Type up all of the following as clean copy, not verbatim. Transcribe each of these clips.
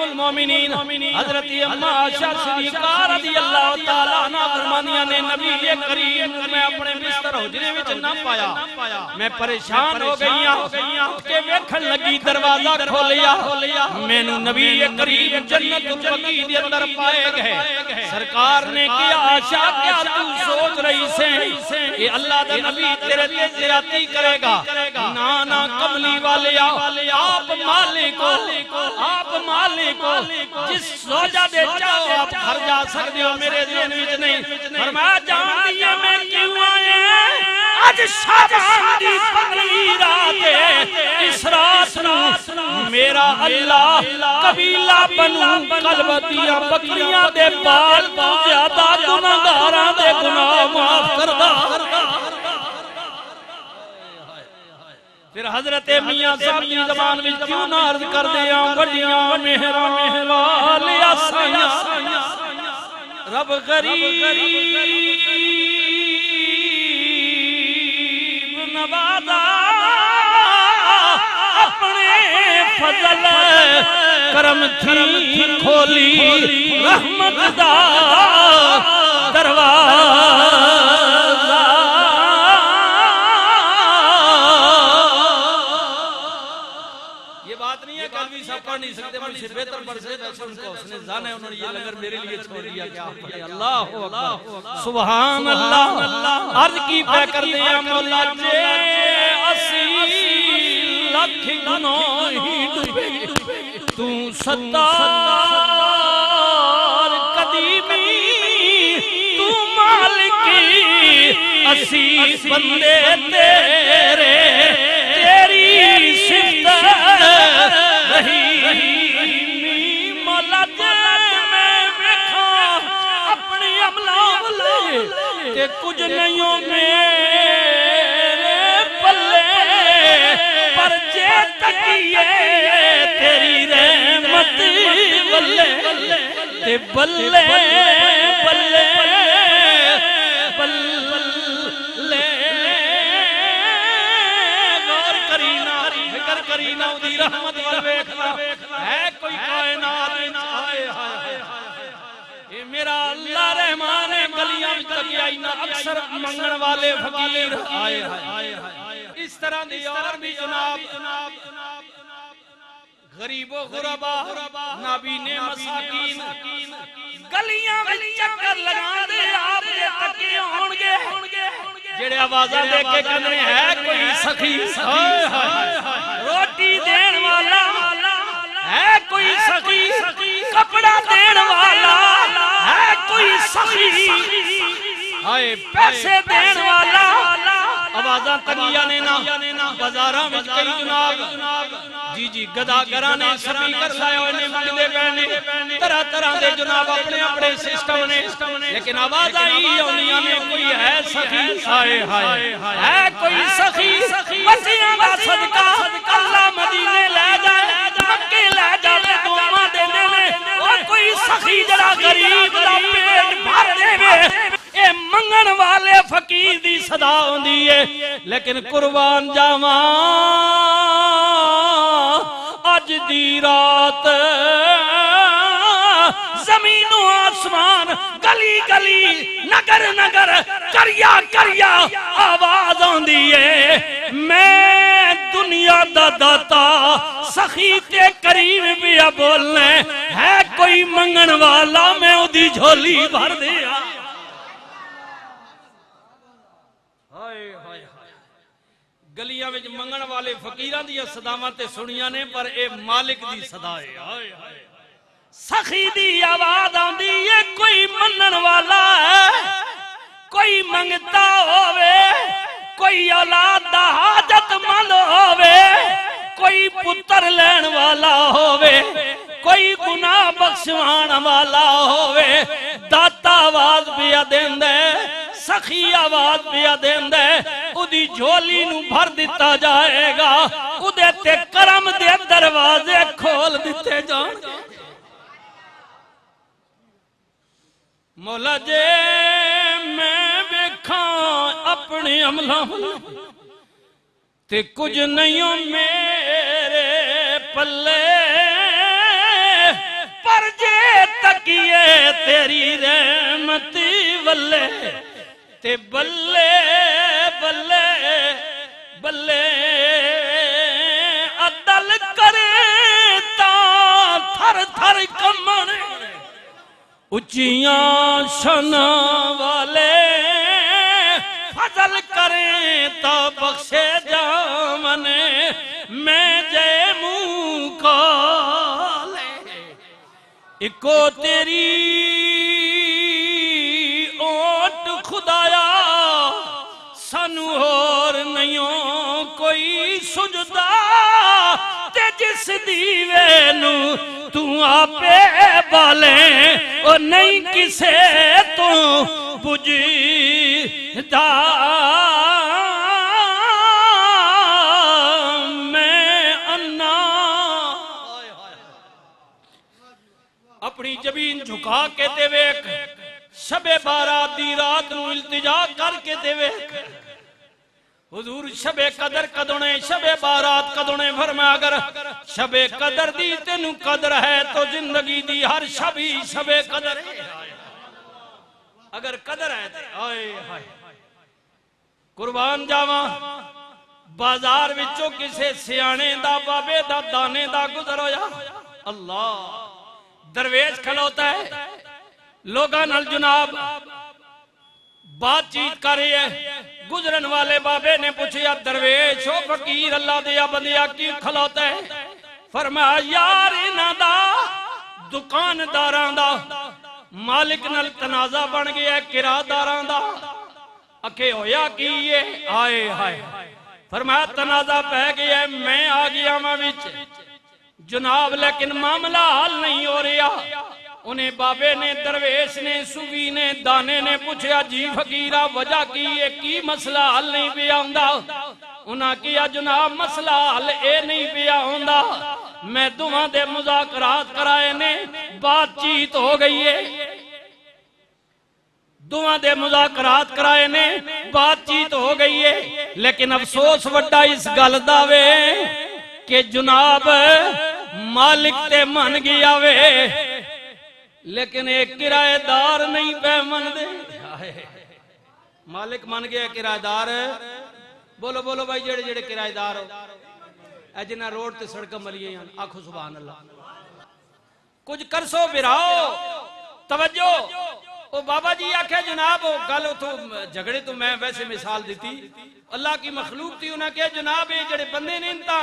المومنین حضرت اما عائشہ صدیقہ رضی اللہ تعالیٰ عنہ فرمانیاں نے نبی کریم میں اپنے بستر حجرے وچ نہ پایا، میں پریشان ہو گئیاں کہ ویکھن لگی دروازہ کھولیا، مینوں نبی کریم جنت البقیع دے اندر پائے گئے۔ سرکار نے کیا عائشہ کیا تو سوچ رہی سے کہ اللہ دا نبی تیرے تے زیادتی کرے گا؟ نانا کملی والے آپ مالک ہو، جس زوجہ دے چاہو آپ گھر جا سکتے ہو، میرے ذہن وچ نہیں۔ فرمایا جان دیئے میں کیوں آئے آج شابان دی 15ویں رات اس رات میرا اللہ قبیلہ بنو قلب دیا بکریاں دے بال تو زیادہ گناہگاراں دے گناہ معاف کردہ۔ پھر حضرت میاں صاحب کی زبان میں کیوں نہ عرض کر دیا بڑیاں مہران لیا سائیاں رب غریب نوازا اپنے فضل کرم تھی کھولی رحمت دا دروازہ۔ کلوی صاحب پڑھ نہیں سکتے، مجھ سے بہتر پڑھ سکتے، ان کو اس نے جانا ہے، انہوں نے یہ لنگر میرے لیے چھوڑ دیا کہ آپ پڑھے اللہ اکبر سبحان اللہ۔ عرض کی پہ کر دیا مولا جے اسی لکھ گناہی ڈوبے تو ستار قدیمی تو مالکی اسی بندے تیرے تیری صفت رحیمی مولا جے میں ویکھا اپنی املاؤ لے کہ کچھ نہیں ہو میرے پلے پر جے تکیے تیری رحمت بلے تے بلے بلے کرینا دی رحمت والویکھنا ہے کوئی کائنات اے میرا اللہ رحمان گلیاں تکیائینا اکثر منگن والے فقیر آئے اس طرح دی اور بھی جناب غریب و غربا نابینے مساکین گلیاں میں چکر لگا دے آپ کے تکیے ہونگے جڑے آوازہ دے کے کہنے ہے کوئی سخی روٹی دین والا ہے کوئی سخی کپڑا دین والا ہے کوئی سخی ہائے پیسے دین والا آوازہ تگیہ نینا بازاراں میں کئی جناب جی گدا گرانے سپیکر لائے ہوئے نے مگدے پہنے طرح طرح دے جناب اپنے اپنے سسٹم نے لیکن آواز آئی اونیاں میں کوئی ہے سخی ہائے ہے کوئی سخی بچیاں دا صدقہ اللہ مدینے لے جائے مکے لے جائے دعا دے دے اور کوئی سخی جڑا غریب دا پیٹ بھر دے اے منگن والے فقیر دی صدا ہوندی ہے لیکن قربان جاواں آج دی رات زمین و آسمان گلی گلی نگر نگر کریا کریا آواز ہوندی ہے میں دنیا دا داتا سخی تے کریم بیا بولنے ہے کوئی منگن والا میں او دی جھولی بھر دیا۔ گلیاں میں منگن والے فقیران دیا صداوات سنیاں نے پر اے مالک دی صدا ہے سخی دی آواز آندی یہ کوئی منن والا ہے کوئی منگتا ہووے کوئی اولاد دا حاجت مند ہووے کوئی پتر لین والا ہووے کوئی گناہ بخشوان والا ہووے داتا آواز بیا دین دے سخی آواز بیا دین دے او دی جھولی نو بھر دیتا جائے گا او دے تے کرم دے دروازے کھول دیتے جان مولا جے میں بیکھاں اپنی عملہ تے کچھ نہیں میرے پلے کیے تیری رحمتی ولے تے بلے بلے بلے عدل کرے تا تھر تھر کمن اچیاں شنا والے فضل کریں تا بخشے جامن میں جے منہ کالے اکو تیری اوٹ خدایا سانو اور نہیں کوئی سجدہ تے جس دیوے نو تو آپے بالے او نہیں کسے تو بجھدا میں انا اپنی جبین جھکا کے دے ویک شب بارات دی رات نو التجا کر کے دے ویک حضور شب قدر کدونے شب بارات کدونے فرمایا اگر شب قدر دی تینو قدر ہے تو زندگی دی ہر شبی شب قدر ہے اگر قدر ہے آئے ہائے قربان جاواں بازار وچوں کسے سیانے دا بابے دا دانے دا گزر ہویا اللہ درویش کھلوتا ہے لوگاں نال جناب بات چیت کر رہی ہے گزرن والے بابے نے پوچھیا درویش ہو فقیر اللہ دیا بندیا کی کھلوتا ہے فرمایا یار انہاں دا دکانداراں دا مالک نال تنازع بن گیا ہے کرایداراں دا اکھے ہویا کی یہ آئے ہائے فرمایا تنازع پہ گیا ہے میں آ گیا ماں وچ جناب لیکن معاملہ حل نہیں ہو رہا انہیں بابے نے درویش نے صوفی نے دانے نے پوچھا جی فقیرہ وجہ کی یہ کی مسئلہ حل نہیں پیا ہوندا انہاں کیا جناب مسئلہ حل اے نہیں پیا ہوندا میں دعا دے مذاکرات کرائے نے بات چیت ہو گئی ہے دعا دے مذاکرات کرائے نے بات چیت ہو گئی ہے لیکن افسوس وڈا اس گل دا وے کہ جناب مالک تے من گیا وے لیکن ایک کرایہ دار نہیں پہ من دے مالک من گیا کرایہ دار بولو بولو بھائی جڑے جڑے کرایہ دار ہو اے جنہ روڈ تے سڑک ملیے ہیں آنکھو سبحان اللہ کچھ کرسو براؤ توجہ او بابا جی آکھے جناب گالو تو جھگڑے تو میں ویسے مثال دیتی اللہ کی مخلوق تھی انہاں کہ جناب یہ جڑے بندے نے انتا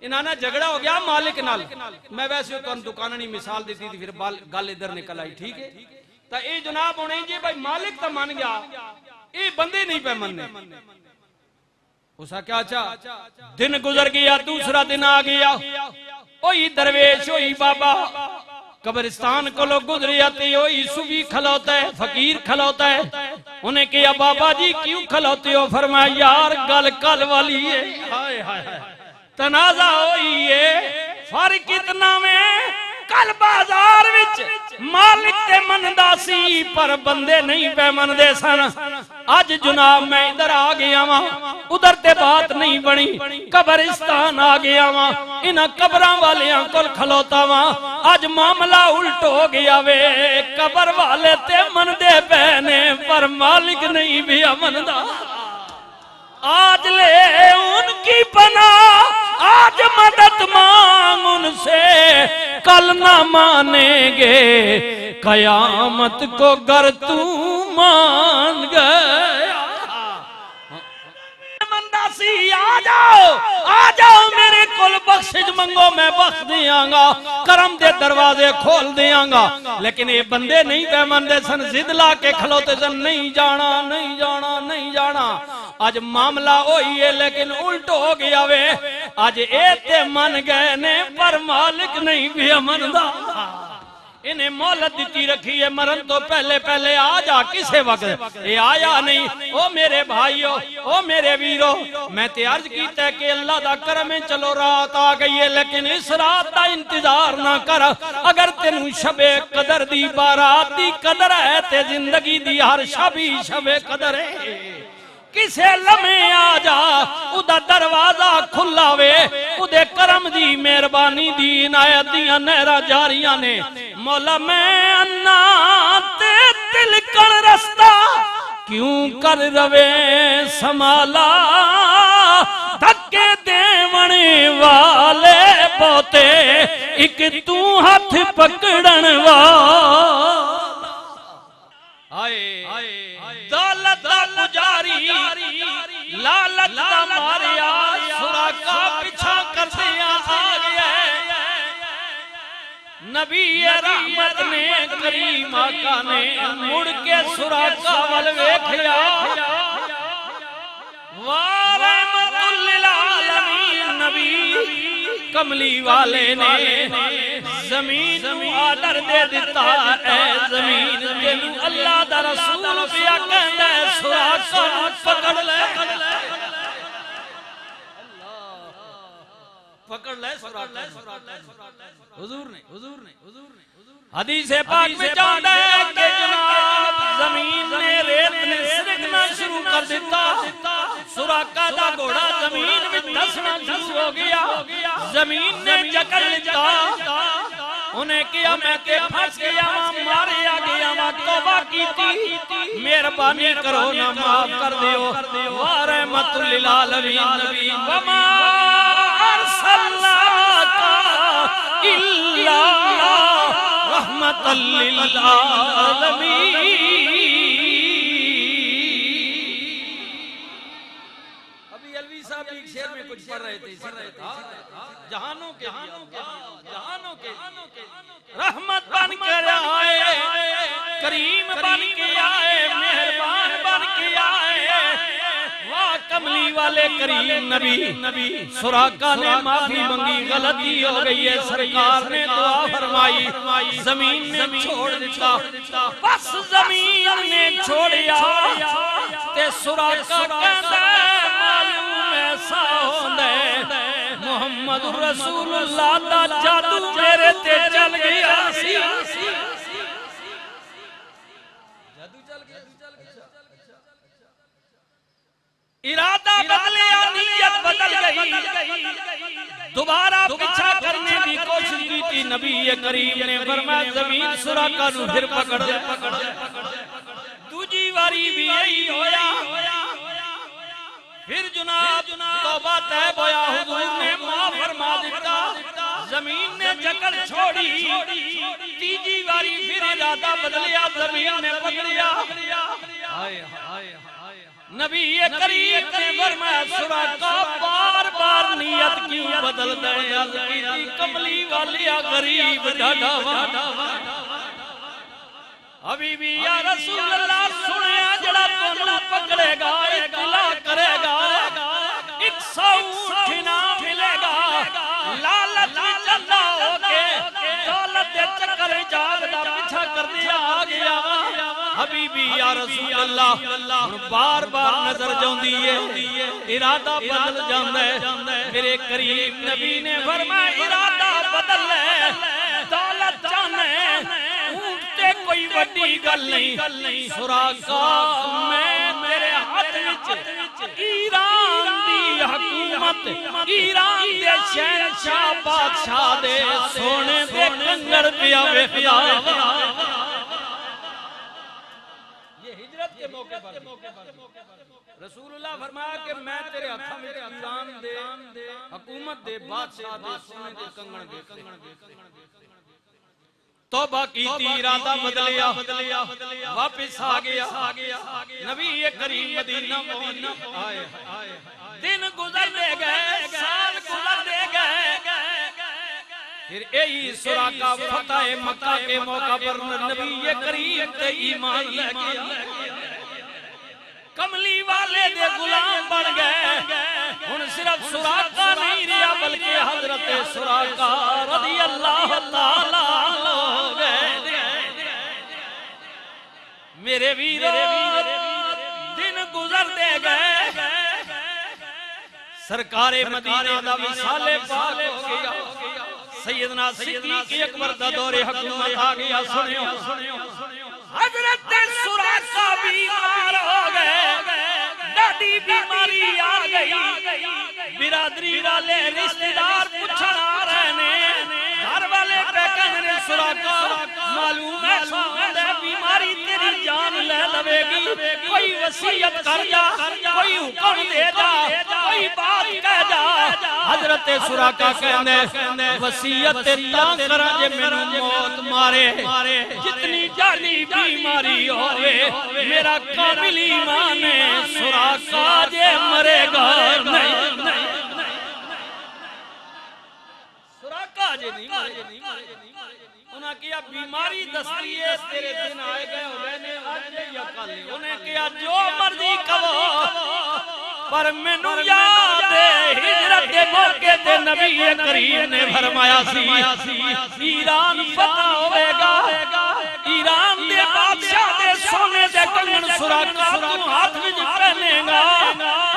انہاں نے جھگڑا ہو گیا مالک نال میں ویسے تو دکانانی مثال دیتی تھی پھر گل ادھر نکل آئی ٹھیک ہے تا اے جناب ہونے جی بھائی مالک تا مان گیا اے بندے نہیں پہ مننے اسا کیا چاہ دن گزر گیا دوسرا دن آ گیا اوہی درویش اوہی بابا قبرستان کو لوگ گزری آتی اوہی صوفی کھلوتا ہے فقیر کھلوتا ہے انہیں کیا بابا جی کیوں کھلوتے ہو فرمایا یار گل کل والی ہے ہائے ہائے تنازع ہوئی ہے فرق اتنا میں کل بازار وچ مالک تے مندہ سی پر بندے نہیں پہ مندے سن آج جناب میں ادھر آ گیا ماں ادھر تے بات نہیں بنی قبرستان آ گیا ماں انہاں قبراں والیاں کل کھلوتا ماں آج معاملہ الٹ ہو گیا وے قبر والے تے مندے پہنے پر مالک نہیں بھی مندہ آج لے ان کی پناہ آج مدد مانگ ان سے کل نہ مانیں گے قیامت کو گر تو مان گیا منداسی آ جاؤ میرے کل بخشش منگو میں بخش دیاں گا کرم دے دروازے کھول دیاں گا لیکن یہ بندے نہیں پہ مندے سن زد لا کے کھلوتے سن نہیں جانا نہیں جانا نہیں جانا آج معاملہ ہوئی ہے لیکن الٹ ہو گیا وے آج ایتے من گئے نے پر مالک نہیں بھی مندہ انہیں مولت دیتی رکھی ہے مرن تو پہلے پہلے آ جا کسے وقت یہ آیا نہیں او میرے بھائیو او میرے ویرو میں تے عرض کیتا ہے کہ اللہ دا کرم چلو رات آ گئی ہے لیکن اس رات دا انتظار نہ کر اگر تینوں شب قدر دی بارات دی قدر ہے تے زندگی دی ہر شبی شب قدر ہے کسے لمحے آ جا ادا دروازہ کھلا وے ادے کرم دی مہربانی دی عنایت دیاں نہراں جاریاں نے مولا میں انا تے دل کر رستہ کیوں کر روے سمالا دھکے دیونے والے بوتے ایک تو ہاتھ پکڑن والا دولت دا پجاری لالت دا ماریا سراقہ پیچھا کر دیا آگیا نبی رحمت نے کریم آقا نے مڑ کے سراقہ والویکھیا وارحمت للعالمین نبی کملی والے نے زمین آڈر دے دیتا اے زمین تینو اللہ دا رسول پیا کہندا ہے سراقہ پکڑ لے پکڑ لے حضور نے حدیث پاک میں جانتا ہے کہ جناب زمین نے ریت نے سرکنا شروع کر دیتا سراقہ دا گھوڑا زمین میں دھسنا شروع ہو گیا زمین نے جکڑ لیتا انہیں کیا میں تے پھنس گیا ماریا گیا توبہ کی تھی مہربانی کرو نہ معاف کر دیو ورحمت للعالمین نبی وما ارسلناک الا رحمت للعالمین ابھی علوی صاحب ایک شعر میں کچھ پڑھ رہے تھے جہانوں کے رحمت بن کے آئے کریم بن کے آئے مہربان بن کے آئے واہ کملی والے کریم نبی سراقہ نے معافی منگی غلطی ہو گئی ہے سرکار نے دعا فرمائی زمین نے چھوڑ دیتا بس زمین نے چھوڑیا تے سراقہ کہتا ہے معلوم ایسا ہوندے محمد رسول اللہ دا جادو میرے تے چل گیا سی جادو چل گیا ارادہ بدلیا نیت بدل گئی دوبارہ پیچھا کرنے کی کوشش کی تھی نبی کریم نے فرمایا زمین سراقہ نو پھر پکڑ لے دوجی واری بھی یہی ہویا پھر جناب توبہ طیب ہویا حضور نے معاف فرما دیتا زمین نے جکڑ چھوڑی تیجی واری پھر ارادہ بدلیا زمین نے پکڑیا نبی کریم نے فرمایا سراقہ بار بار نیت کیوں بدل دے عرض کی کملی والیا غریب ڈاڈا حبیبی یا رسول اللہ سنیا جڑا تنوں پکڑے گا اطلاع کرے گا 100 اٹھنا ملے گا لالت چلتا ہو کے دولت دے چکر جاگ دا پیچھا کر دیا آگیا حبیبی یا رسول اللہ بار بار نظر جاندی ہے ارادہ بدل جاندہ ہے میرے کریم نبی نے فرمایا ارادہ بدل ہے دولت جانے کوئی وڈی گل نہیں سراقہ میں تیرے ہاتھ وچ ایران دی حکومت ایران دے شہنشاہ بادشاہ دے سونے دے کنگڑ پیا ویکھدا یہ ہجرت کے موقع پر رسول اللہ فرمایا کہ میں تیرے ہاتھ میں ایران دے حکومت دے بادشاہ دے سونے دے کنگڑ دے توبہ کی ارادہ بدلیا واپس آ گیا نبی کریم مدینہ پہنچ دن گزر دے گئے سال گزر دے گئے پھر یہی سراقہ فتح مکہ کے موقع پر نبی کریم تے ایمان لے گیا کملی والے دے غلام بن گئے ہن صرف سراقہ نہیں رہا بلکہ حضرت سراقہ رضی اللہ تعالی میرے ویرو دن گزر دے گئے سرکار مدینہ دا وصال پاک ہو گیا سیدنا صدیق اکبر دا دور حکومت آ گیا سنیو حضرت سراقہ بیمار ہو گئے ڈاڈی بیماری آ گئی برادری والے رشتہ دار پوچھن آ رہے نے گھر والے پہ کہنے سراقہ بیماری تیری جان لے لوے گی کوئی وصیت کر جا کوئی حکم دے جا کوئی بات کہہ جا حضرت سراقہ کہنے وصیت تاں کرا جے مینوں موت مارے جتنی جانی بیماری ہوئے میرا کامل ایمان ہے سراقہ جے مرے گا نہیں سراقہ جے نہیں مرے انہاں کیا بیماری دستی ہے تیرے دن آئے گئے ہو گئے نے آج یا کل انہیں کیا جو مرضی کہو پر مینوں یاد ہے ہجرت دے موقع تے نبی کریم نے فرمایا سی ایران فتح ہوے گا ایران دے بادشاہ دے سونے دے کنگن سراقہ تو ہاتھ وچ پہنے گا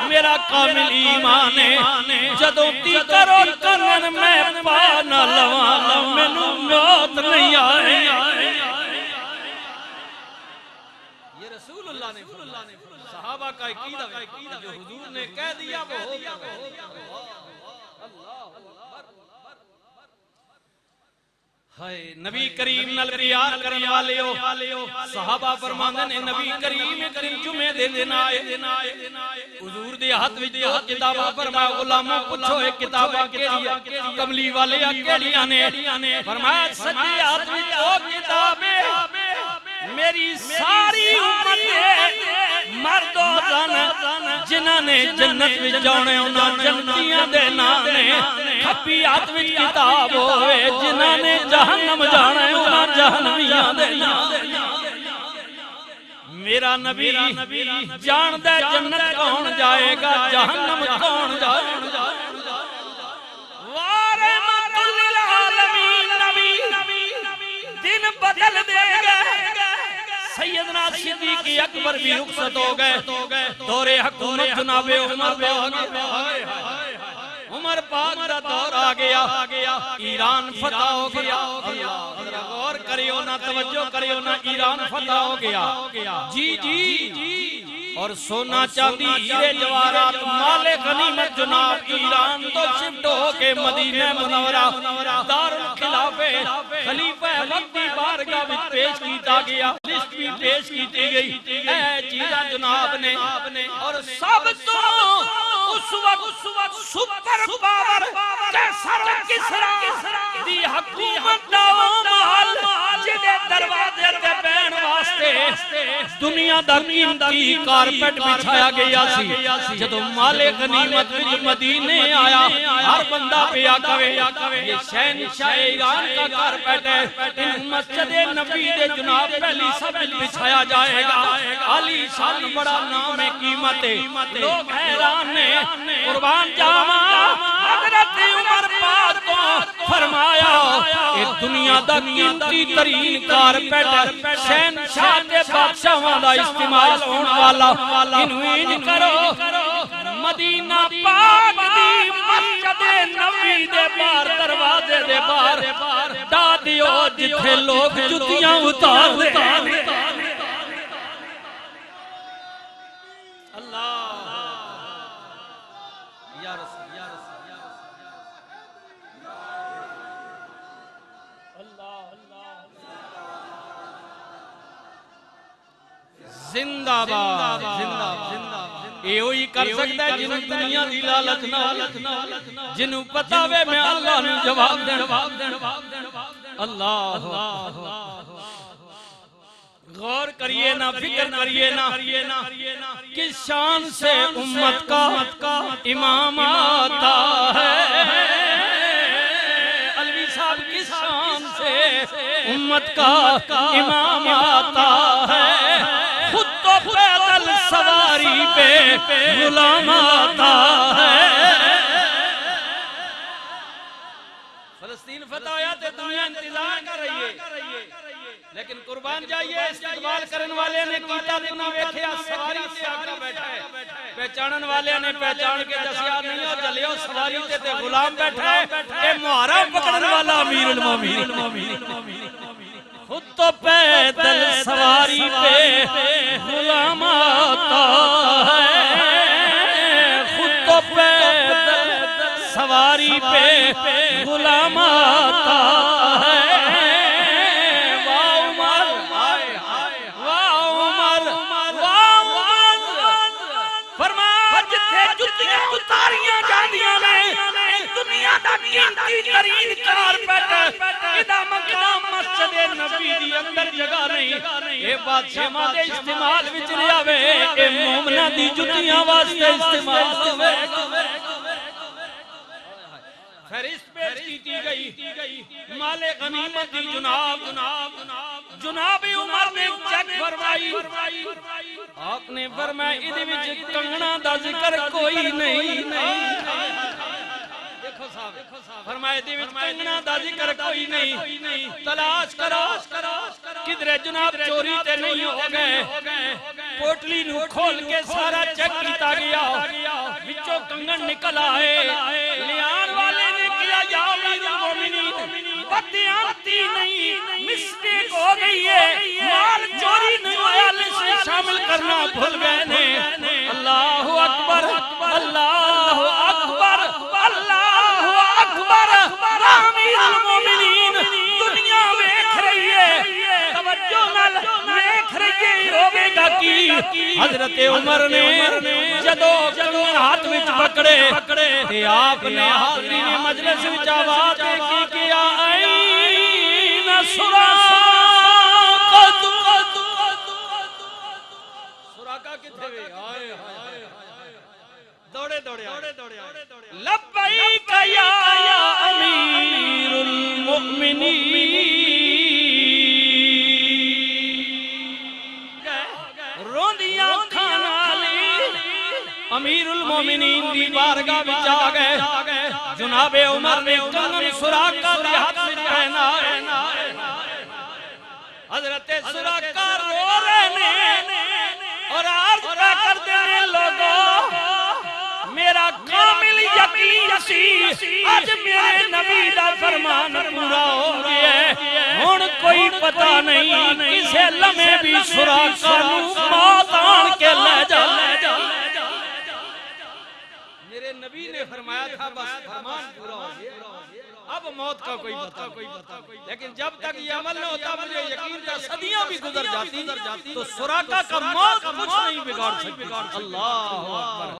میرا کامل ایمان ہے جدوں تیکر اور کنگن میں پا نہ لواں مینوں موت نہیں آئے یہ رسول اللہ نے صحابہ کا عقیدہ جو حضور نے کہہ دیا وہ ہوگا نبی کریم نال پیار کرن والے ہو صحابہ فرماندے نے نبی کریم ایک دن جمعے دے دن آئے حضور دے ہاتھ وچ دو کتاباں فرمایا غلاموں پوچھو اے کتاباں کیڑیاں کملی والے کیڑیاں نے فرمایا سجے ہاتھ وچ دو کتابیں میری ساری امت ہے مرد و زن جنہاں نے جنت وچ جانے انہاں جنتیاں دے نام نے کھپی ہاتھ وچ کتاب ہوئے جنہاں نے جہنم جانے انہاں جہنمیاں دے نام میرا نبی جان دے جنت کون جائے گا جہنم کون جائے گا وارحمت للعالمین نبی دن بدل دے گا سیدنا صدیق اکبر بھی رخصت ہو گئے دور حکومت جناب عمر پاک دا دور آ گیا ایران فتح ہو گیا اللہ غور کریو نہ توجہ کریو نہ ایران فتح ہو گیا جی اور سونا چاندی ہیرے جواہرات مال غنیمت جناب ایران تو شفٹ ہو کے مدینہ منورہ دار الخلافے خلیفہ وقت کی بارگاہ میں پیش کیتا گیا لسٹ بھی پیش کیتی گئی اے چیزاں جناب نے اور سب تو اس وقت سپر پاور کیسر و کسرا دی حکومت دا محل جدے دروازے تے بین واسطے دنیا دا قیمتی کارپٹ بچھایا گیا سی جدو مال غنیمت وچ مدینے آیا ہر بندہ پیا کہے یہ شہنشاہ ایران کا کارپٹ ہے مسجد نبی دے جناب پہلی سب بچھایا جائے گا علی شان بڑا نام قیمت لوگ حیران نے قربان جاواں حضرت عمر پاک کو فرمایا اے دنیا دا قیمتی ترین کارپٹ شہنشاہ دے بادشاہاں دا استعمال ہون والا انوین کرو مدینہ پاک دی مسجد نبی دے باہر دروازے دے باہر ڈا دیو جتھے لوگ جتیاں اتار دے اللہ یا رسول زندہ باد اے ہوئی کر سکتا ہے جنہوں دنیا دی لالچ نہ جنہوں پتا وے میں اللہ نے جواب دین اللہ غور کریے نہ فکر کریے نہ کس شان سے امت کا امام آتا ہے علوی صاحب کس شان سے امت کا امام آتا ہے خود تو پیدل سواری پہ غلام آتا ہے فلسطین فتح آیا تو دنیا انتظار کر رہی ہے لیکن قربان جائیے استقبال کرن والے نے کیتا دنیا ویکھیا سواری تے آقا بیٹھا ہے پہچانن والے نے پہچان کے دسیا نہیں ہو چلیو سواری تے غلام بیٹھا ہے اے مہارا پکڑن والا امیر المومنین خود تو پیدل سواری پہ غلام آتا ہے خود تو پیدل سواری پہ غلام آتا ہے اندر جگہ نہیں اے بادشاہ مادے استعمال وچ لیا وے اے مومنہ دی جتیاں واسطے استعمال ہوئے فہرست پیش کیتی گئی مال غنیمت دی جناب عمر نے چیک فرمائی آپ نے فرمایا ادھے وچ کنگنا دا ذکر کوئی نہیں دیکھو صاحب فرمایا ادھے وچ کنگنا دا ذکر کوئی نہیں تلاش کرو کدھر جناب چوری تے نہیں ہو گئے پوٹلی نو کھول کے سارا چیک کیتا گیا وچوں کنگن نکل آئے لیان والے نے کیا یا امیر المومنین بدیانتی نہیں مسٹیک ہو گئی ہے مال چوری نہیں ہوا سے شامل کرنا بھول گئے نے اللہ اکبر اللہ اکبر اللہ اکبر امیر المومنین دنیا دیکھ رہی ہے توجہ نال دیکھ رہی ہے روے گا کی حضرت عمر نے جدو کنگن ہاتھ وچ پکڑے تے آپ نے حاضرین مجلس وچ آواز کی کیا این سراقت سراقہ کتھے وے ہائے ہائے دوڑے لبیک یا امیر المؤمنین روندیاں کھانا لی امیر المومنین دی بارگاہ وچ آ گئے جناب عمر نے کنگن سراقہ دے ہاتھ وچ پہنا حضرت سراقہ رو رہے ہیں اور عرض کر دینے لوگوں میرا کامل یقین سی آج میرے نبی دا فرمان پورا ہو گیا ہے ہن کوئی پتہ نہیں کسے لمحے بھی سراقہ نو موت آن کے لے جا میرے نبی نے فرمایا تھا بس فرمان پورا ہو گیا اب موت کا کوئی پتہ لیکن جب تک یہ عمل نہ ہوتا مجھے یقین تھا صدیاں بھی گزر جاتی تو سراقہ کا موت کچھ نہیں بگاڑ سکتی اللہ اکبر